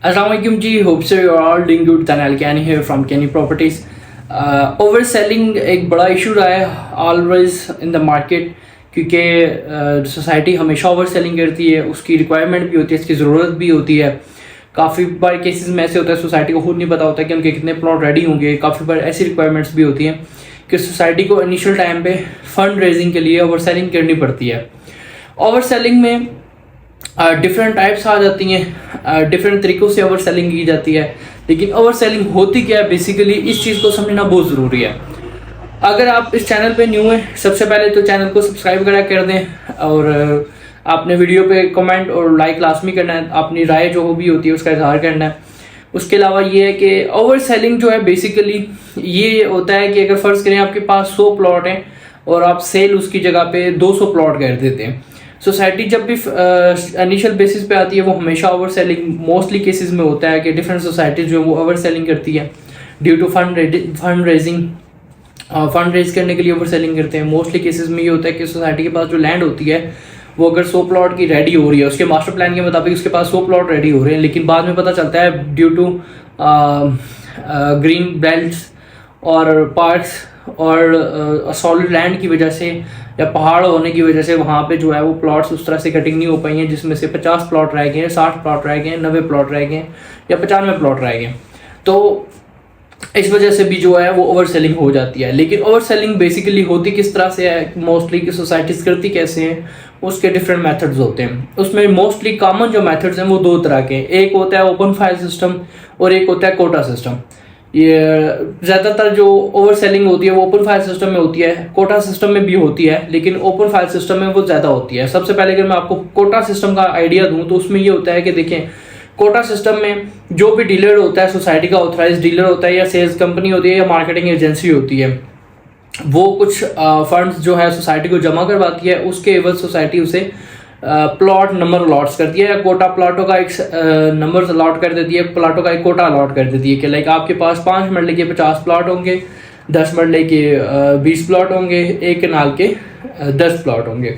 Assalamu alaikum ji, hope so you're all doing good. Tanal Kenny here from Kenny Properties. Over selling एक बड़ा issue रहा है always in the market, क्योंकि society हमेशा over selling करती है, उसकी रिक्वायरमेंट भी होती है, इसकी ज़रूरत भी होती है। काफ़ी बार केसेस में ऐसे होता है सोसाइटी को खुद नहीं पता होता कि उनके कितने प्लॉट रेडी होंगे। काफ़ी बार ऐसी रिक्वायरमेंट्स भी होती हैं कि सोसाइटी को इनिशियल टाइम पे फंड रेजिंग के लिए ओवर सेलिंग करनी पड़ती है। ओवर सेलिंग में डिफरेंट टाइप्स आ जाती हैं, डिफरेंट तरीक़ों से ओवर सेलिंग की जाती है। लेकिन ओवर सेलिंग होती क्या है, बेसिकली इस चीज़ को समझना बहुत ज़रूरी है। अगर आप इस चैनल पे न्यू हैं, सबसे पहले तो चैनल को सब्सक्राइब कर दें और आपने वीडियो पे कमेंट और लाइक लाजमी करना है, अपनी राय जो भी होती है उसका इजहार करना है। उसके अलावा ये है कि ओवर सेलिंग जो है बेसिकली ये होता है कि अगर फ़र्ज़ करें आपके पास 100 प्लॉट हैं और आप सेल उसकी जगह पे 200 प्लॉट कर देते हैं। सोसाइटी जब भी इनिशियल बेसिस पे आती है वो हमेशा ओवर सेलिंग मोस्टली केसेस में होता है कि डिफरेंट सोसाइटीज़ जो है वो ओवर सेलिंग करती है ड्यू टू फंड रेज करने के लिए ओवर सेलिंग करते हैं। मोस्टली केसेस में ये होता है कि सोसाइटी के पास जो लैंड होती है वो अगर 100 प्लॉट की रेडी हो रही है, उसके मास्टर प्लान के मुताबिक उसके पास 100 प्लॉट रेडी हो रहे हैं, लेकिन बाद में पता चलता है ड्यू टू ग्रीन बेल्ट्स और पार्क्स और सॉलिड लैंड की वजह से या पहाड़ होने की वजह से वहाँ पे जो है वो प्लॉट्स उस तरह से कटिंग नहीं हो पाई हैं, जिसमें से 50 प्लॉट रह गए हैं, 60 प्लॉट रह गए हैं, 90 प्लॉट रह गए हैं या 95 प्लॉट रह गए। तो इस वजह से भी जो है वो ओवर सेलिंग हो जाती है। लेकिन ओवर सेलिंग बेसिकली होती किस तरह से है, मोस्टली की सोसाइटीज़ करती कैसे हैं, उसके डिफरेंट मेथड्स होते हैं। उसमें मोस्टली कॉमन जो मेथड्स हैं वो 2 तरह के हैं। एक होता है ओपन फाइल सिस्टम और एक होता है कोटा सिस्टम। ये ज़्यादातर जो ओवर सेलिंग होती है वो ओपन फाइल सिस्टम में होती है, कोटा सिस्टम में भी होती है, लेकिन ओपन फाइल सिस्टम में वो ज़्यादा होती है। सबसे पहले अगर मैं आपको कोटा सिस्टम का आइडिया दूं तो उसमें ये होता है कि देखें, कोटा सिस्टम में जो भी डीलर होता है, सोसाइटी का ऑथराइज डीलर होता है या सेल्स कंपनी होती है या मार्केटिंग एजेंसी होती है, वो कुछ फंड्स जो है सोसाइटी को जमा करवाती है। उसके एवज सोसाइटी उसे प्लॉट नंबर अलॉट्स करती है या कोटा प्लाटों का एक नंबर अलॉट कर देती है, प्लाटों का एक कोटा अलॉट कर देती है कि लाइक आपके पास 5 मरले के 50 प्लॉट होंगे, 10 मरले के 20 प्लॉट होंगे, 1 कनाल के 10 प्लॉट होंगे।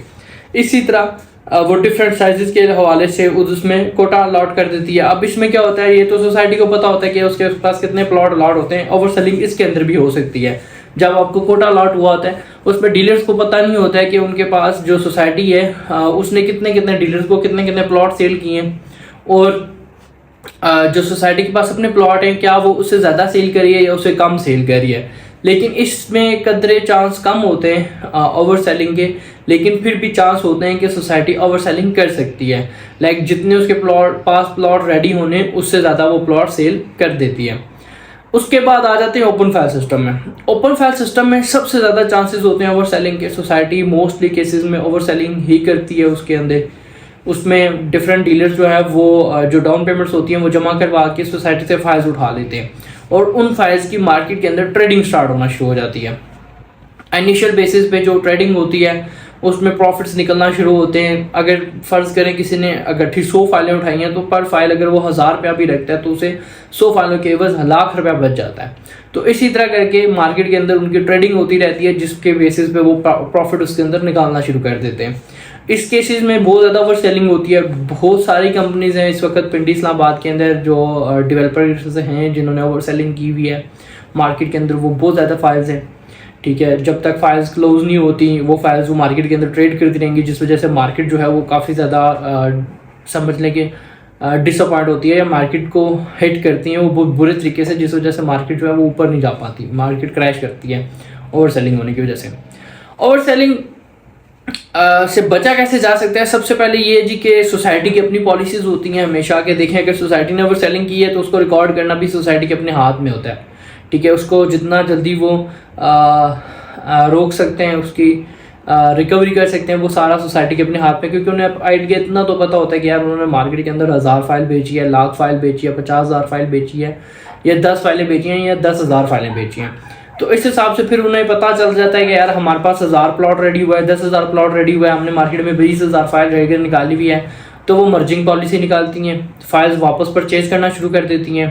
इसी तरह वो डिफरेंट साइजेस के हवाले से उसमें कोटा अलॉट कर देती है। अब इसमें क्या होता है, ये तो सोसाइटी को पता होता है कि उसके पास कितने प्लॉट अलॉट होते हैं। ओवर सेलिंग इसके अंदर भी हो सकती है। जब आपको कोटा अलॉट हुआ होता है उसमें डीलर्स को पता नहीं होता है कि उनके पास जो सोसाइटी है उसने कितने कितने डीलर्स को कितने कितने प्लॉट सेल किए हैं और जो सोसाइटी के पास अपने प्लॉट हैं क्या वो उससे ज़्यादा सेल करी है या उससे कम सेल करी है। लेकिन इसमें कदरे चांस कम होते हैं ओवर सेलिंग के, लेकिन फिर भी चांस होते हैं कि सोसाइटी ओवर सेलिंग कर सकती है। लाइक जितने उसके पास प्लॉट रेडी होने उससे ज़्यादा वो प्लॉट सेल कर देती है। उसके बाद आ जाते हैं ओपन फाइल सिस्टम में। ओपन फाइल सिस्टम में सबसे ज़्यादा चांसेस होते हैं ओवर सेलिंग के। सोसाइटी मोस्टली केसेस में ओवर सेलिंग ही करती है। उसके अंदर उसमें डिफरेंट डीलर्स जो है वो जो डाउन पेमेंट्स होती हैं वो जमा करवा के सोसाइटी से फाइल्स उठा लेते हैं और उन फाइल्स की मार्केट के अंदर ट्रेडिंग स्टार्ट होना शुरू हो जाती है। इनिशियल बेसिस पे जो ट्रेडिंग होती है उसमें प्रॉफिट्स निकलना शुरू होते हैं। अगर फ़र्ज़ करें किसी ने इकट्ठी 100 फाइलें उठाई हैं तो पर फाइल अगर वो 1000 रुपया भी रखता है तो उसे 100 फाइलों के एवज लाख रुपया बच जाता है। तो इसी तरह करके मार्केट के अंदर उनकी ट्रेडिंग होती रहती है, जिसके बेसिस पे वो प्रॉफिट उसके अंदर निकालना शुरू कर देते हैं। इस केसेस में बहुत ज़्यादा ओवर सेलिंग होती है। बहुत सारी कंपनीज हैं इस वक्त पिंडी इस्लामाबाद के अंदर जो डेवलपर्स हैं जिन्होंने ओवर सेलिंग की हुई है मार्केट के अंदर। वो बहुत ज़्यादा फाइल्स हैं, ठीक है। जब तक फाइल्स क्लोज नहीं होती वो फाइल्स वो मार्केट के अंदर ट्रेड करती रहेंगी, जिस वजह से मार्केट जो है वो काफ़ी ज़्यादा समझ लें कि डिसअपॉइंट होती है या मार्केट को हिट करती हैं वो बहुत बुरे तरीके से, जिस वजह से मार्केट जो है वो ऊपर नहीं जा पाती, मार्केट क्रैश करती है ओवर सेलिंग होने की वजह से। ओवर सेलिंग से बचा कैसे जा सकता है? सबसे पहले ये जी कि सोसाइटी की अपनी पॉलिसीज़ होती हैं हमेशा के। देखें, अगर सोसाइटी ने ओवर सेलिंग की है तो उसको रिकॉर्ड करना भी सोसाइटी के अपने हाथ में होता है, ठीक है। उसको जितना जल्दी वो रोक सकते हैं, उसकी रिकवरी कर सकते हैं, वो सारा सोसाइटी के अपने हाथ में, क्योंकि उन्हें आइडिया इतना तो पता होता है कि यार उन्होंने मार्केट के अंदर 1000 फाइल बेची है, लाख फाइल बेची है, 50,000 फाइल बेची है या 10 फाइलें बेची हैं या 10,000 फाइलें बेची हैं। तो इस हिसाब से फिर उन्हें पता चल जाता है कि यार हमारे पास 1000 प्लॉट रेडी हुआ है, 10,000 प्लॉट रेडी हुआ है, हमने मार्केट में 20,000 फाइल रेडी निकाली हुई है। तो वो मर्जिंग पॉलिसी निकालती हैं, फाइल्स वापस परचेज करना शुरू कर देती हैं,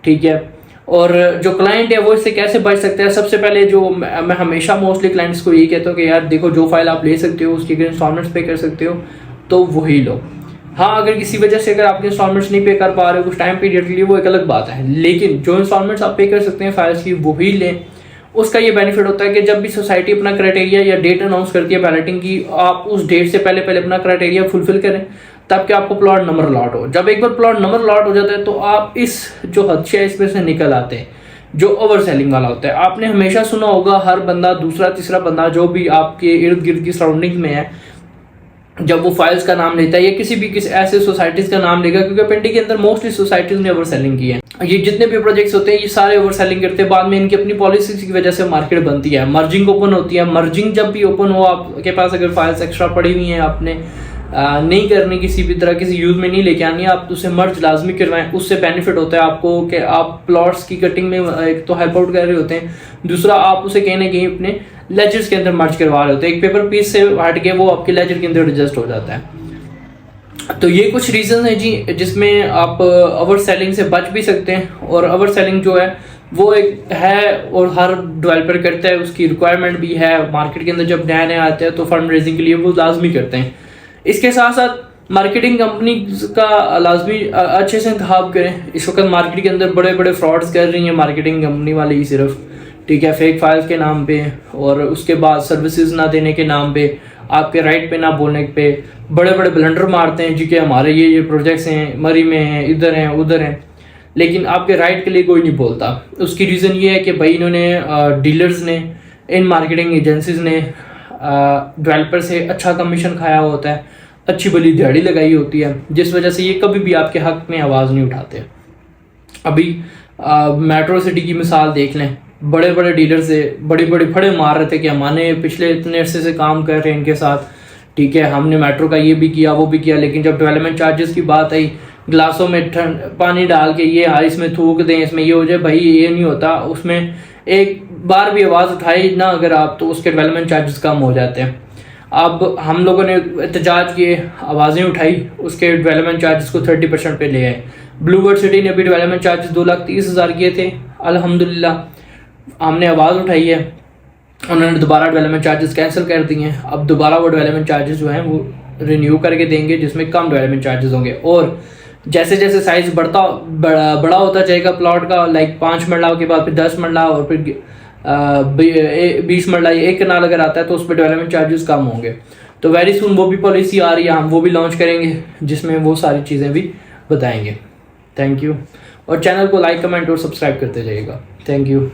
ठीक है। और जो क्लाइंट है वो इससे कैसे बच सकता है? सबसे पहले जो मैं हमेशा मोस्टली क्लाइंट्स को यही कहता हूँ कि यार देखो, जो फाइल आप ले सकते हो उसकी अगर इंस्टॉलमेंट्स पे कर सकते हो तो वही लो, हाँ, अगर किसी वजह से अगर आपके इंस्टॉलमेंट्स नहीं पे कर पा रहे हो कुछ टाइम पीरियड के लिए, वो एक अलग बात है, लेकिन जो इंस्टॉलमेंट्स आप पे कर सकते हैं फाइल्स की वो ही लें। उसका ये बेनिफिट होता है कि जब भी सोसाइटी अपना क्राइटेरिया या डेट अनाउंस करती है बैलेटिंग की, आप उस डेट से पहले पहले अपना क्राइटेरिया फुलफिल करें, तब कि आपको प्लॉट नंबर अलॉट हो। जब एक बार प्लॉट नंबर अलॉट हो जाता है तो आप इस जो हद है इसमें से निकल आते हैं, जो ओवर सेलिंग वाला होता है। आपने हमेशा सुना होगा, हर बंदा, दूसरा तीसरा बंदा जो भी आपके इर्द गिर्द की सराउंडिंग में है, जब वो फाइल्स का नाम लेता है या किसी ऐसे सोसाइटीज का नाम लेगा, क्योंकि पिंडी के अंदर मोस्टली सोसाइटीज ने ओवर सेलिंग की है। ये जितने भी प्रोजेक्ट्स होते हैं ये सारे ओवर सेलिंग करते हैं। बाद में इनकी अपनी पॉलिसीज की वजह से मार्केट बनती है, मर्जिंग ओपन होती है। मर्जिंग जब भी ओपन हो, आपके पास अगर फाइल्स एक्स्ट्रा पड़ी हुई हैं, आपने नहीं करनी, किसी भी तरह किसी यूज में नहीं लेके आनी है, आप उसे मर्ज लाजमी करवाएं। उससे बेनिफिट होता है आपको कि आप प्लॉट्स की कटिंग में एक तो हेल्प आउट कर रहे होते हैं, दूसरा आप उसे कहीं ना कहीं अपने लेजर्स के अंदर मर्ज करवा रहे होते हैं। एक पेपर पीस से हट के वो आपके लेजर के अंदर एडजस्ट हो जाता है। तो ये कुछ रीजन है जी जिसमें आप ओवर सेलिंग से बच भी सकते हैं। और ओवर सेलिंग जो है वो एक है और हर डेवलपर करता है, उसकी रिक्वायरमेंट भी है। मार्केट के अंदर जब नए नए आते हैं तो फंड रेजिंग के लिए वो लाजमी करते हैं। इसके साथ साथ मार्केटिंग कंपनी का लाजमी अच्छे से इंतखाब करें। इस वक्त मार्केट के अंदर बड़े बड़े फ्रॉड्स कर रही हैं मार्केटिंग कंपनी वाले ही सिर्फ, ठीक है, फेक फाइल्स के नाम पे और उसके बाद सर्विसेज ना देने के नाम पे, आपके राइट पे ना बोलने पे बड़े बड़े ब्लंडर मारते हैं जी कि हमारे ये प्रोजेक्ट्स हैं, मरी में हैं, इधर हैं उधर हैं, लेकिन आपके राइट के लिए कोई नहीं बोलता। उसकी रीज़न ये है कि भाई इन्होंने डीलर्स ने, इन मार्केटिंग एजेंसीज ने डेवलपर से अच्छा कमीशन खाया होता है, अच्छी भली दिहाड़ी लगाई होती है, जिस वजह से ये कभी भी आपके हक में आवाज़ नहीं उठाते। अभी मेट्रो सिटी की मिसाल देख लें, बड़े बड़े डीलर से बड़ी बड़ी फड़े मार रहे थे कि हमने पिछले इतने अरसे से काम कर रहे हैं इनके साथ, ठीक है, हमने मेट्रो का ये भी किया वो भी किया, लेकिन जब डेवलपमेंट चार्जेस की बात आई, ग्लासों में पानी डाल के ये इसमें थूक दें, इसमें ये हो जाए, भाई ये नहीं होता। उसमें एक बार भी आवाज़ उठाई ना अगर आप, तो उसके डेवलपमेंट चार्जेस कम हो जाते हैं। अब हम लोगों ने एहतजाज किए, आवाज़ें उठाई, उसके डेवलपमेंट चार्जेस को 30% पे ले आए। ब्लूबर्ड सिटी ने भी डेवलपमेंट चार्जेस 2,30,000 किए थे, अल्हम्दुलिल्लाह हमने आवाज़ उठाई है, उन्होंने दोबारा डेवलपमेंट चार्जेस कैंसिल कर दिए हैं। अब दोबारा वो डेवलपमेंट चार्जेस जो हैं वो रिन्यू करके देंगे, जिसमें कम डेवलपमेंट चार्जेस होंगे। और जैसे जैसे साइज़ बड़ा होता जाएगा प्लॉट का, लाइक 5 मरला के बाद फिर 10 मरला और फिर 20 मरला, 1 कनाल अगर आता है तो उस पर डेवलपमेंट चार्जेस कम होंगे। तो वेरी सुन वो भी पॉलिसी आ रही है, हम वो भी लॉन्च करेंगे जिसमें वो सारी चीज़ें भी बताएंगे। थैंक यू, और चैनल को लाइक कमेंट और सब्सक्राइब करते जाइएगा। Thank you.